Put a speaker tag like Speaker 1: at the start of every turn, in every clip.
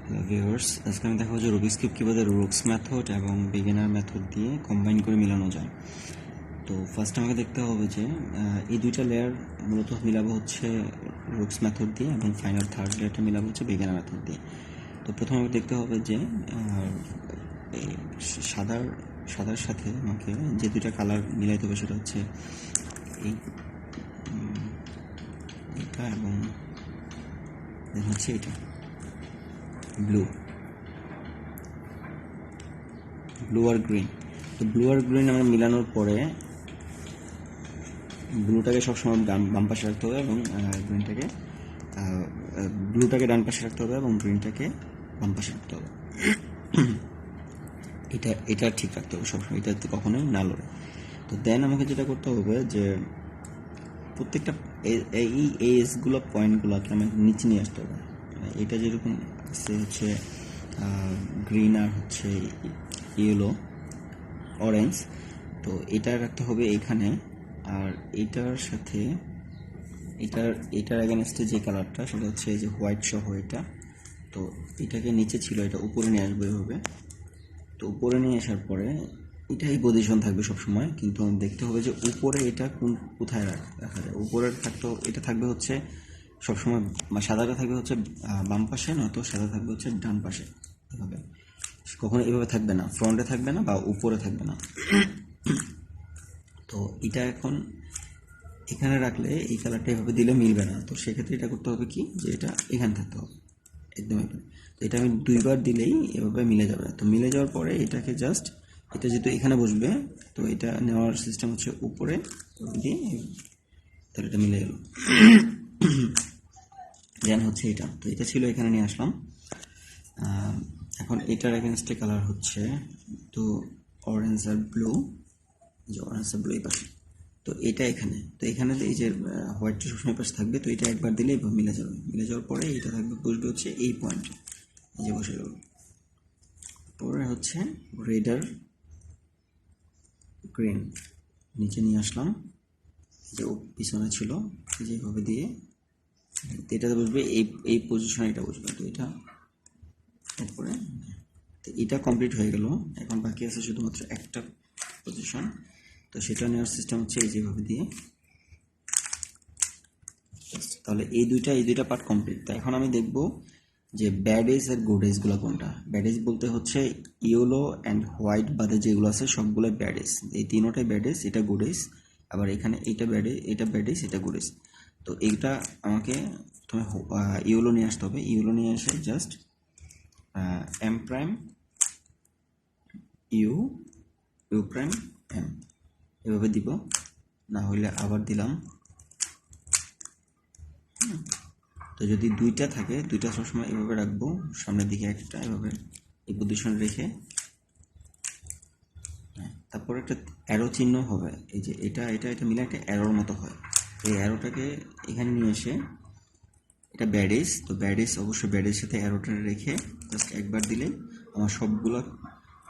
Speaker 1: Hello viewers, আজকে আমি দেখাবো যে রুবিক্স কিউব কীভাবে রুক্স মেথড এবং বিগিনার মেথড দিয়ে কম্বাইন করে মিলানো যায়। তো ফার্স্ট আমাকে দেখতে হবে যে এই দুইটা লেয়ার মূলত মিলাবো হচ্ছে রুক্স মেথড দিয়ে এবং ফাইনাল থার্ড লেয়ারটা মিলাবো হচ্ছে বিগিনার মেথড দিয়ে। তো প্রথমে আমাকে দেখতে হবে যে এই সাদার সাথে আমাকে যে দুইটা কালার মিলাইতে হবে সেটা হচ্ছে এইটা এবং হচ্ছে এইটা ব্লু আর গ্রিন। তো ব্লু আর গ্রিন আমরা মিলানোর পরে ব্লুটাকে সবসময় বাম পাশে রাখতে হবে এবং গ্রিনটাকে ব্লুটাকে ডান পাশে রাখতে হবে এবং গ্রিনটাকে বাম পাশে রাখতে হবে। এটা ঠিক রাখতে হবে সবসময়, এটা কখনোই না লড়ে। তো দেন আমাকে যেটা করতে হবে যে প্রত্যেকটা এই এজগুলো পয়েন্টগুলোকে আমাকে নিচে নিয়ে আসতে হবে। এটা যেরকম আছে হচ্ছে গ্রিন আর হচ্ছে ইয়েলো অরেঞ্জ, তো এটা রাখতে হবে এখানে। আর এটার সাথে এটার এগেনস্টে যে কালারটা সেটা হচ্ছে এই যে হোয়াইট সহ এটা, তো এটাকে নিচে ছিল এটা উপরে নিয়ে আসবে এভাবে। তো উপরে নিয়ে আসার পরে এটাই পজিশন থাকবে সবসময়, কিন্তু দেখতে হবে যে উপরে এটা কোথায় রাখা যায়। উপরের এটা থাকবে হচ্ছে সবসময় সাদাটা থাকবে হচ্ছে বাম পাশে, নয়তো সাদা থাকবে হচ্ছে ডান পাশে। এভাবে কখনো এভাবে থাকবে না, ফ্রন্টে থাকবে না বা উপরে থাকবে না। তো এটা এখন এখানে রাখলে এই কালারটা এভাবে দিলে মিলবে না। তো সেক্ষেত্রে এটা করতে হবে কি, যে এটা এখানে থাকতে হবে একদম এখানে। তো এটা আমি দুইবার দিলেই এভাবে মিলে যাবে। তো মিলে যাওয়ার পরে এটাকে জাস্ট এটা যেহেতু এখানে বসবে, তো এটা নেওয়ার সিস্টেম হচ্ছে উপরে দিয়ে, তাহলে এটা মিলে গেল। দেন হচ্ছে এটা, তো এটা ছিল এখানে নিয়ে আসলাম। এখন এটার এগেনস্টে কালার হচ্ছে তো অরেঞ্জ আর ব্লু, যে অরেঞ্জ আর ব্লু এই পাশে। তো এটা এখানে, তো এখানে এই যে হোয়াইটটা সবসময় পাশে থাকবে, তো এটা একবার দিলে মিলে যাবে। মিলে যাওয়ার পরে এটা থাকবে, বসবে হচ্ছে এই পয়েন্টে, এই যে বসে গেল। পরে হচ্ছে রেড আর গ্রিন নিচে নিয়ে আসলাম, যে পিছনে ছিল যেভাবে দিয়ে এটাতে বসবে, এই পজিশনে এটা বসবে। তো এটা তারপরে তো এটা কমপ্লিট হয়ে গেল। এখন বাকি আছে শুধুমাত্র একটা পজিশন, তো সেটা নেওয়ার সিস্টেম হচ্ছে এই যেভাবে দিয়ে। তাহলে এই দুইটা পার্ট কমপ্লিট। তো এখন আমি দেখব যে ব্যাড এজ আর গুড এজগুলো কোনটা। ব্যাড এজ বলতে হচ্ছে ইয়েলো অ্যান্ড হোয়াইট বাদে যেগুলো আছে সবগুলো ব্যাড এজ, এই তিনোটাই ব্যাড এজ, এটা গুড এজ। আবার এখানে এটা ব্যাড এজ, এটা গুড এজ। তো এইটা আমাকে প্রথমে ইয়েলো নিয়ে আসতে হবে। ইয়েলো নিয়ে এসে just M prime U prime M এভাবে দিব, না হলে আবার দিলাম। তো যদি দুইটা থাকে, দুইটা সবসময় এভাবে রাখবো, সামনের দিকে একটা এভাবে এই পজিশন রেখে, তারপর একটা অ্যারো চিহ্ন হবে, এই যে এটা মিলে একটা অ্যারোর মতো হয়। এই অ্যারোটাকে এখানে নিয়ে এসে এটা ব্যাডেজ, তো ব্যাডেজ অবশ্যই ব্যাডের সাথে অ্যারোটা রেখে জাস্ট একবার দিলেই আমার সবগুলো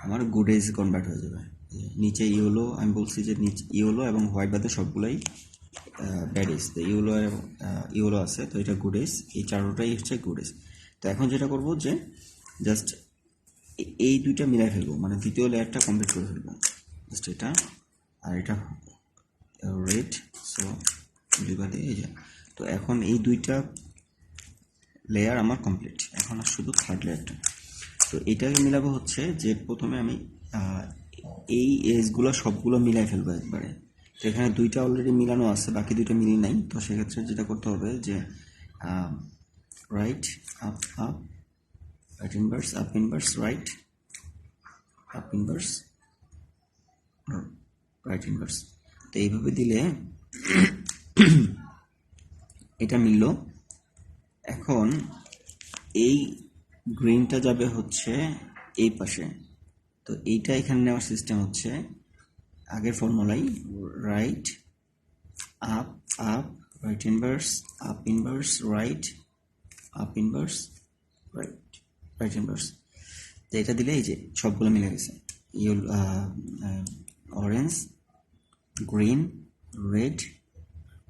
Speaker 1: আমার গুডেজ কনভার্ট হয়ে যাবে। নিচে ইয়েলো, আমি বলছি যে নিচে ইয়েলো এবং হোয়াইট বাদে সবগুলোই ব্যাডেজ। তো ইয়েলো আছে, তো এটা গুডেজ, এই চারোটাই হচ্ছে গুডেজ। তো এখন যেটা করব যে জাস্ট এই দুইটা মিলাই ফেলবো, মানে দ্বিতীয় লেয়ারটা কমপ্লিট করে ফেলবো। জাস্ট এটা আর এটা রেড, সো দুইবার দিয়ে এই যে। তো এখন এই দুইটা লেয়ার আমার কমপ্লিট, এখন আর শুধু থার্ড লেয়ারটা। তো এটাকে মিলাবো হচ্ছে যে প্রথমে আমি এই এজগুলো সবগুলো মিলাই ফেলবো একবারে। তো এখানে দুইটা অলরেডি মিলানো আছে, বাকি দুইটা মিলি নাই। তো সেক্ষেত্রে যেটা করতে হবে যে right up up, right inverse, up inverse, right up inverse, right inverse. তো এইভাবে দিলে এটা মিলল। এখন এই গ্রিনটা যাবে হচ্ছে এই পাশে, তো এইটা এখানে নেওয়ার সিস্টেম হচ্ছে আগের ফর্মুলাই, right up up, right inverse, up inverse, right up inverse, right inverse. তো এটা দিলে এই যে সবগুলো মিলে গেছে, অরেঞ্জ, গ্রিন, রেড,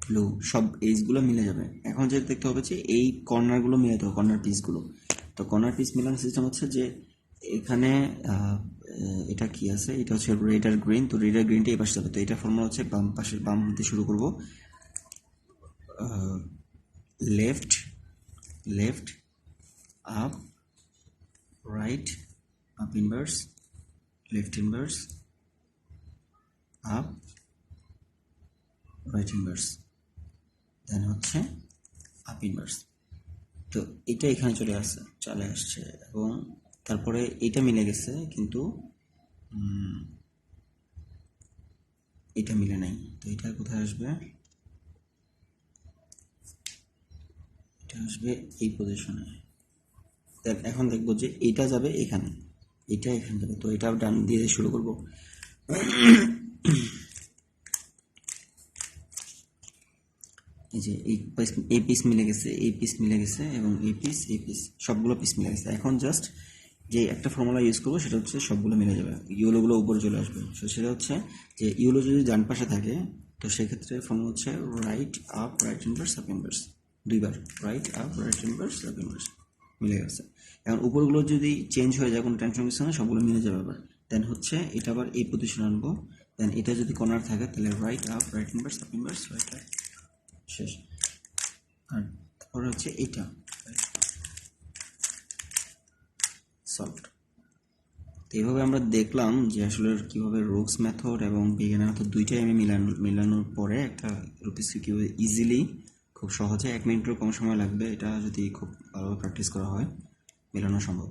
Speaker 1: ব্লু, সব এইজগুলো মিলে যাবে। এখন যেটা দেখতে হবে যে এই কর্নারগুলো মিলাতে হবে, কর্নার পিসগুলো। তো কর্নার পিস মিলানোর সিস্টেম হচ্ছে যে এখানে এটা কি আছে, এটা হচ্ছে রেড আর গ্রিন, তো রেড আর গ্রিনটা এই পাশে যাবে, তো এটা ফর্মুলা হচ্ছে বাম পাশে, বাম দিয়ে শুরু করব, left left up right up inverse left inverse up right inverse then হচ্ছে আপ ইনভার্স। তো এটা এখানে চলে আসছে এবং তারপরে এটা মিলে গেছে, কিন্তু এটা মিলে নাই। তো এটা কোথায় আসবে, এটা আসবে এই পজিশনে। দেন এখন দেখবো যে এটা যাবে এখানে, এটা এখানে যাবে, তো এটা ডান দিয়ে শুরু করব। এই যে এই পিস মিলে গেছে, এই পিস মিলে গেছে এবং এই পিস সবগুলো পিস মিলে গেছে। এখন জাস্ট যে একটা ফর্মুলা ইউজ করবো সেটা হচ্ছে সবগুলো মিলে যাবে, ইউলোগুলো উপরে চলে আসবে। তো সেটা হচ্ছে যে ইউলো যদি ডান পাশে থাকে তো সেক্ষেত্রে ফর্মুলা হচ্ছে right up right inverse up inverse, দুইবার right up right inverse up inverse মিলে গেছে। এখন উপরগুলো যদি চেঞ্জ হয়ে যায় কোনো টেনশন কিছু না, সবগুলো মিলে যাবে আবার। দেন হচ্ছে এটা আবার এই পজিশন আনবো, দেন এটা যদি কর্নার থাকে তাহলে right up right inverse up inverse right up, শেষ। আর তারপরে হচ্ছে এটা সলভড। তো এইভাবে আমরা দেখলাম যে আসলে কীভাবে রোগস মেথড এবং বিজ্ঞানের মেথড দুইটাই আমি মেলানোর পরে একটা রুপিসকে কীভাবে ইজিলি খুব সহজে 1 মিনিটেরও কম সময় লাগবে, এটা যদি খুব ভালোভাবে প্র্যাকটিস করা হয় মেলানো সম্ভব।